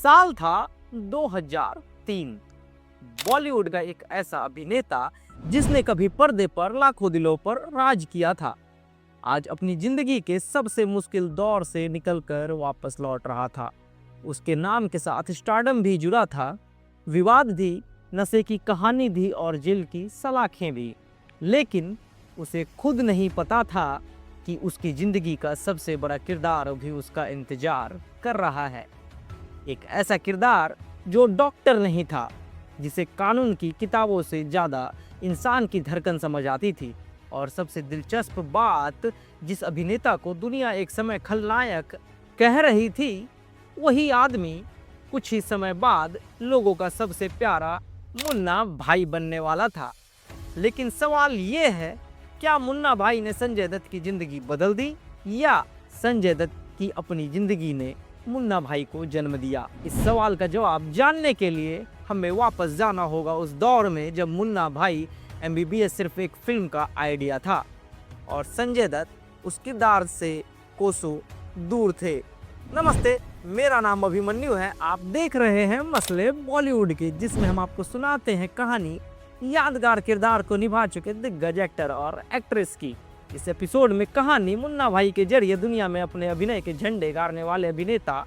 साल था 2003। बॉलीवुड का एक ऐसा अभिनेता जिसने कभी पर्दे पर लाखों दिलों पर राज किया था, आज अपनी जिंदगी के सबसे मुश्किल दौर से निकलकर वापस लौट रहा था। उसके नाम के साथ स्टारडम भी जुड़ा था, विवाद भी, नशे की कहानी भी और जेल की सलाखें भी। लेकिन उसे खुद नहीं पता था कि उसकी जिंदगी का सबसे बड़ा किरदार भी उसका इंतजार कर रहा है। एक ऐसा किरदार जो डॉक्टर नहीं था, जिसे कानून की किताबों से ज़्यादा इंसान की धड़कन समझ आती थी। और सबसे दिलचस्प बात, जिस अभिनेता को दुनिया एक समय खलनायक कह रही थी, वही आदमी कुछ ही समय बाद लोगों का सबसे प्यारा मुन्ना भाई बनने वाला था। लेकिन सवाल ये है, क्या मुन्ना भाई ने संजय दत्त की ज़िंदगी बदल दी या संजय दत्त की अपनी ज़िंदगी ने मुन्ना भाई को जन्म दिया? इस सवाल का जवाब जानने के लिए हमें वापस जाना होगा उस दौर में जब मुन्ना भाई MBBS सिर्फ एक फिल्म का आइडिया था और संजय दत्त उस किरदार से कोसों दूर थे। नमस्ते, मेरा नाम अभिमन्यु है। आप देख रहे हैं मसले बॉलीवुड के, जिसमें हम आपको सुनाते हैं कहानी यादगार किरदार को निभा चुके दिग्गज एक्टर और एक्ट्रेस की। इस एपिसोड में कहानी मुन्ना भाई के जरिए दुनिया में अपने अभिनय के झंडे गाड़ने वाले अभिनेता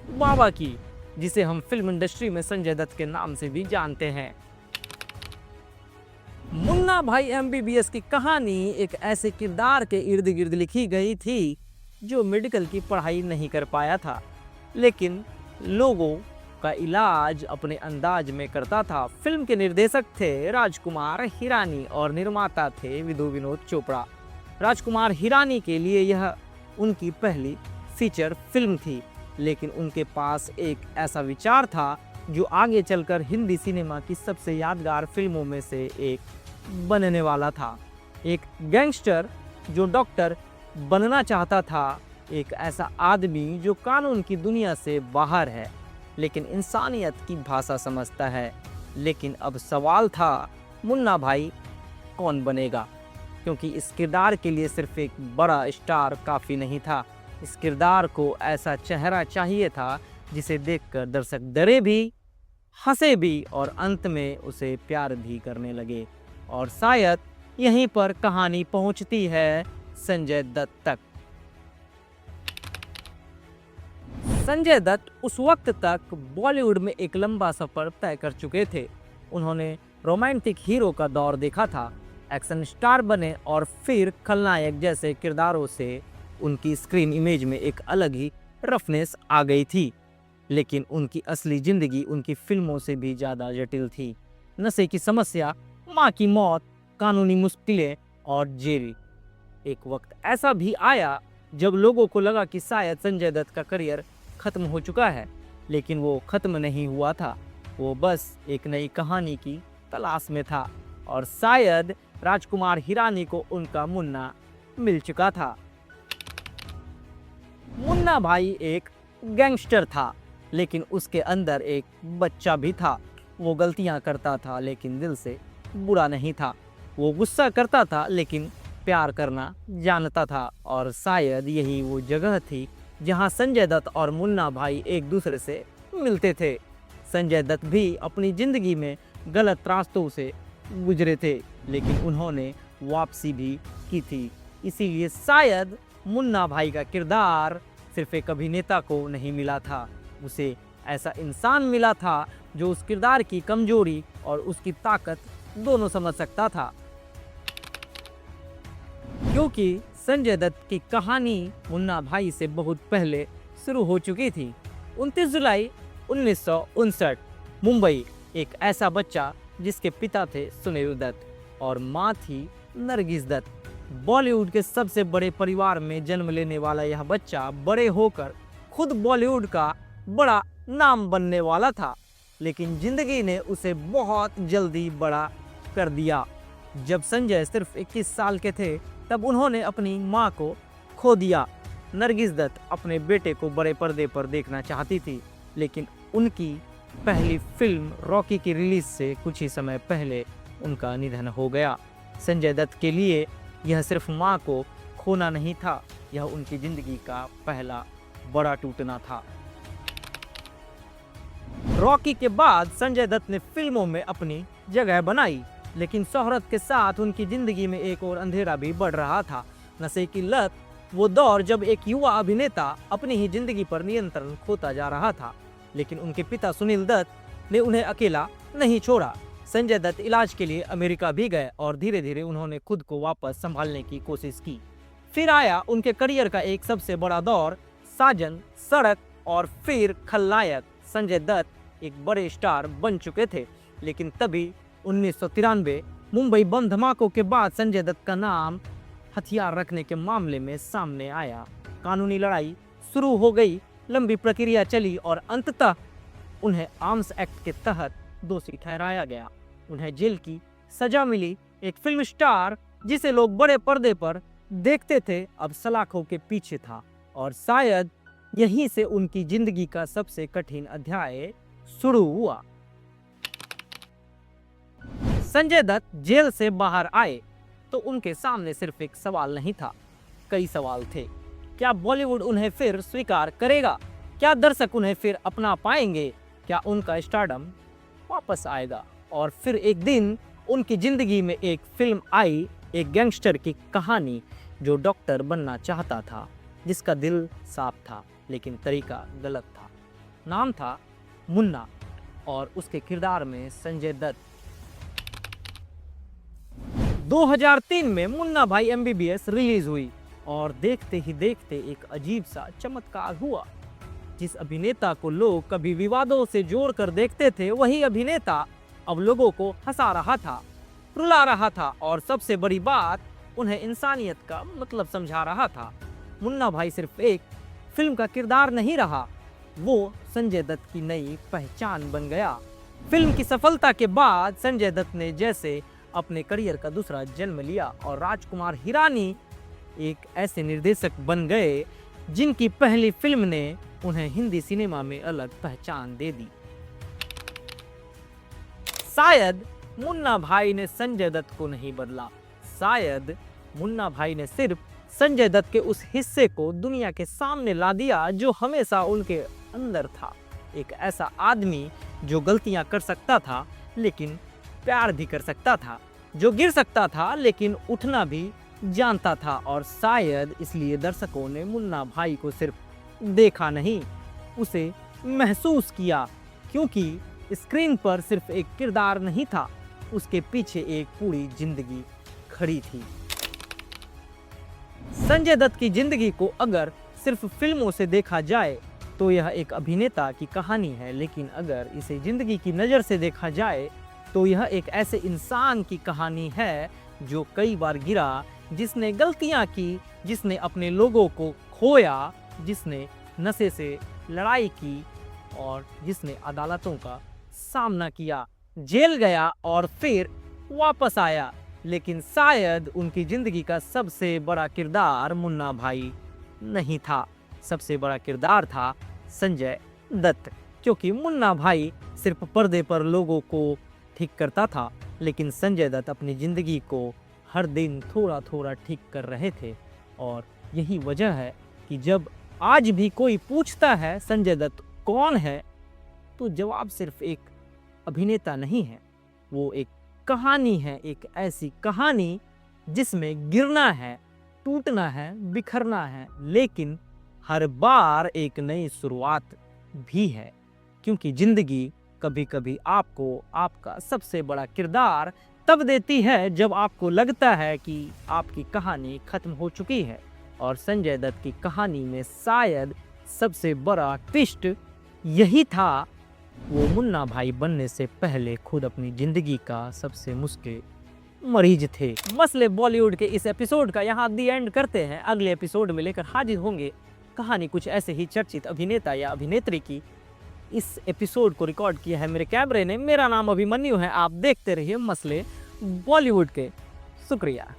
बाबा की, जिसे हम फिल्म इंडस्ट्री में संजय दत्त के नाम से भी जानते हैं। मुन्ना भाई MBBS की कहानी एक ऐसे किरदार के इर्द गिर्द लिखी गई थी जो मेडिकल की पढ़ाई नहीं कर पाया था, लेकिन लोगों का इलाज अपने अंदाज में करता था। फिल्म के निर्देशक थे राजकुमार हिरानी और निर्माता थे विधु विनोद चोपड़ा। राजकुमार हिरानी के लिए यह उनकी पहली फीचर फिल्म थी, लेकिन उनके पास एक ऐसा विचार था जो आगे चलकर हिंदी सिनेमा की सबसे यादगार फिल्मों में से एक बनने वाला था। एक गैंगस्टर जो डॉक्टर बनना चाहता था, एक ऐसा आदमी जो कानून की दुनिया से बाहर है लेकिन इंसानियत की भाषा समझता है। लेकिन अब सवाल था, मुन्ना भाई कौन बनेगा? क्योंकि इस किरदार के लिए सिर्फ एक बड़ा स्टार काफ़ी नहीं था। इस किरदार को ऐसा चेहरा चाहिए था जिसे देखकर दर्शक डरे भी, हंसे भी और अंत में उसे प्यार भी करने लगे। और शायद यहीं पर कहानी पहुंचती है संजय दत्त तक। संजय दत्त उस वक्त तक बॉलीवुड में एक लंबा सफर तय कर चुके थे। उन्होंने रोमांटिक हीरो का दौर देखा था, एक्शन स्टार बने और फिर खलनायक जैसे किरदारों से उनकी स्क्रीन इमेज में एक अलग ही रफनेस आ गई थी। लेकिन उनकी असली जिंदगी उनकी फिल्मों से भी ज़्यादा जटिल थी। नशे की समस्या, माँ की मौत, कानूनी मुश्किलें और जेल। एक वक्त ऐसा भी आया जब लोगों को लगा कि शायद संजय दत्त का करियर खत्म हो चुका है, लेकिन वो खत्म नहीं हुआ था। वो बस एक नई कहानी की तलाश में था और शायद राजकुमार हिरानी को उनका मुन्ना मिल चुका था। मुन्ना भाई एक गैंगस्टर था, लेकिन उसके अंदर एक बच्चा भी था। वो गलतियां करता था लेकिन दिल से बुरा नहीं था। वो गुस्सा करता था लेकिन प्यार करना जानता था। और शायद यही वो जगह थी जहां संजय दत्त और मुन्ना भाई एक दूसरे से मिलते थे। संजय दत्त भी अपनी ज़िंदगी में गलत रास्तों से गुजरे थे, लेकिन उन्होंने वापसी भी की थी। इसीलिए शायद मुन्ना भाई का किरदार सिर्फ एक अभिनेता को नहीं मिला था, उसे ऐसा इंसान मिला था जो उस किरदार की कमजोरी और उसकी ताकत दोनों समझ सकता था। क्योंकि संजय दत्त की कहानी मुन्ना भाई से बहुत पहले शुरू हो चुकी थी। 29 जुलाई 1959, मुंबई। एक ऐसा बच्चा जिसके पिता थे सुनील दत्त और माँ थी नरगिस दत्त। बॉलीवुड के सबसे बड़े परिवार में जन्म लेने वाला यह बच्चा बड़े होकर खुद बॉलीवुड का बड़ा नाम बनने वाला था, लेकिन जिंदगी ने उसे बहुत जल्दी बड़ा कर दिया। जब संजय सिर्फ 21 साल के थे तब उन्होंने अपनी मां को खो दिया। नरगिस दत्त अपने बेटे को बड़े पर्दे पर देखना चाहती थी, लेकिन उनकी पहली फिल्म रॉकी की रिलीज से कुछ ही समय पहले उनका निधन हो गया। संजय दत्त के लिए यह सिर्फ मां को खोना नहीं था, यह उनकी जिंदगी का पहला बड़ा टूटना था। रॉकी के बाद संजय दत्त ने फिल्मों में अपनी जगह बनाई, लेकिन शोहरत के साथ उनकी जिंदगी में एक और अंधेरा भी बढ़ रहा था। नशे की लत, वो दौर जब एक युवा अभिनेता अपनी ही जिंदगी पर नियंत्रण खोता जा रहा था। लेकिन उनके पिता सुनील दत्त ने उन्हें अकेला नहीं छोड़ा। संजय दत्त इलाज के लिए अमेरिका भी गए और धीरे धीरे उन्होंने खुद को वापस संभालने की कोशिश की। फिर आया उनके करियर का एक सबसे बड़ा दौर, साजन, सड़क और फिर खलनायक। संजय दत्त एक बड़े स्टार बन चुके थे, लेकिन तभी 1993 मुंबई बम धमाकों के बाद संजय दत्त का नाम हथियार रखने के मामले में सामने आया। कानूनी लड़ाई शुरू हो गई, लंबी प्रक्रिया चली और अंततः उन्हें आर्म्स एक्ट के तहत दोषी ठहराया गया। उन्हें जेल की सजा मिली। एक फिल्म स्टार जिसे लोग बड़े पर्दे पर देखते थे, अब सलाखों के पीछे था और शायद यहीं से उनकी जिंदगी का सबसे कठिन अध्याय शुरू हुआ। संजय दत्त जेल से बाहर आए तो उनके सामने सिर्फ एक सवाल नहीं था, कई सवाल थे। क्या बॉलीवुड उन्हें फिर स्वीकार करेगा? क्या दर्शक उन्हें फिर अपना पाएंगे? क्या उनका स्टारडम वापस आएगा? और फिर एक दिन उनकी जिंदगी में एक फिल्म आई, एक गैंगस्टर की कहानी जो डॉक्टर बनना चाहता था, जिसका दिल साफ था लेकिन तरीका गलत था। नाम था मुन्ना और उसके किरदार में संजय दत्त। 2003 में मुन्ना भाई MBBS रिलीज हुई और देखते ही देखते एक अजीब सा चमत्कार हुआ। जिस अभिनेता को लोग कभी विवादों से जोड़कर देखते थे, वही अभिनेता अब लोगों को हंसा रहा था, रुला रहा था और सबसे बड़ी बात, उन्हें इंसानियत का मतलब समझा रहा था। मुन्ना भाई सिर्फ एक फिल्म का किरदार नहीं रहा, वो संजय दत्त की नई पहचान बन गया। फिल्म की सफलता के बाद संजय दत्त ने जैसे अपने करियर का दूसरा जन्म लिया और राजकुमार हिरानी एक ऐसे निर्देशक बन गए जिनकी पहली फिल्म ने उन्हें हिंदी सिनेमा में अलग पहचान दे दी। शायद मुन्ना भाई ने संजय दत्त को नहीं बदला, शायद मुन्ना भाई ने सिर्फ संजय दत्त के उस हिस्से को दुनिया के सामने ला दिया जो हमेशा उनके अंदर था। एक ऐसा आदमी जो गलतियां कर सकता था लेकिन प्यार भी कर सकता था, जो गिर सकता था लेकिन उठना भी जानता था। और शायद इसलिए दर्शकों ने मुन्ना भाई को सिर्फ देखा नहीं, उसे महसूस किया, क्योंकि स्क्रीन पर सिर्फ एक किरदार नहीं था, उसके पीछे एक पूरी जिंदगी खड़ी थी। संजय दत्त की जिंदगी को अगर सिर्फ फिल्मों से देखा जाए तो यह एक अभिनेता की कहानी है, लेकिन अगर इसे जिंदगी की नज़र से देखा जाए तो यह एक ऐसे इंसान की कहानी है जो कई बार गिरा, जिसने गलतियां की, जिसने अपने लोगों को खोया, जिसने नशे से लड़ाई की और जिसने अदालतों का सामना किया, जेल गया और फिर वापस आया। लेकिन शायद उनकी जिंदगी का सबसे बड़ा किरदार मुन्ना भाई नहीं था, सबसे बड़ा किरदार था संजय दत्त। क्योंकि मुन्ना भाई सिर्फ पर्दे पर लोगों को ठीक करता था, लेकिन संजय दत्त अपनी जिंदगी को हर दिन थोड़ा थोड़ा ठीक कर रहे थे। और यही वजह है कि जब आज भी कोई पूछता है संजय दत्त कौन है, तो जवाब सिर्फ एक अभिनेता नहीं है, वो एक कहानी है, एक ऐसी कहानी जिसमें गिरना है, टूटना है, बिखरना है, लेकिन हर बार एक नई शुरुआत भी है। क्योंकि जिंदगी कभी कभी आपको आपका सबसे बड़ा किरदार तब देती है जब आपको लगता है कि आपकी कहानी खत्म हो चुकी है। और संजय दत्त की कहानी में शायद सबसे बड़ा ट्विस्ट यही था, वो मुन्ना भाई बनने से पहले खुद अपनी जिंदगी का सबसे मुश्किल मरीज थे। मसले बॉलीवुड के इस एपिसोड का यहाँ दी एंड करते हैं। अगले एपिसोड में लेकर हाजिर होंगे कहानी कुछ ऐसे ही चर्चित अभिनेता या अभिनेत्री की। इस एपिसोड को रिकॉर्ड किया है मेरे कैमरे ने। मेरा नाम अभिमन्यु है। आप देखते रहिए मसले बॉलीवुड के। शुक्रिया।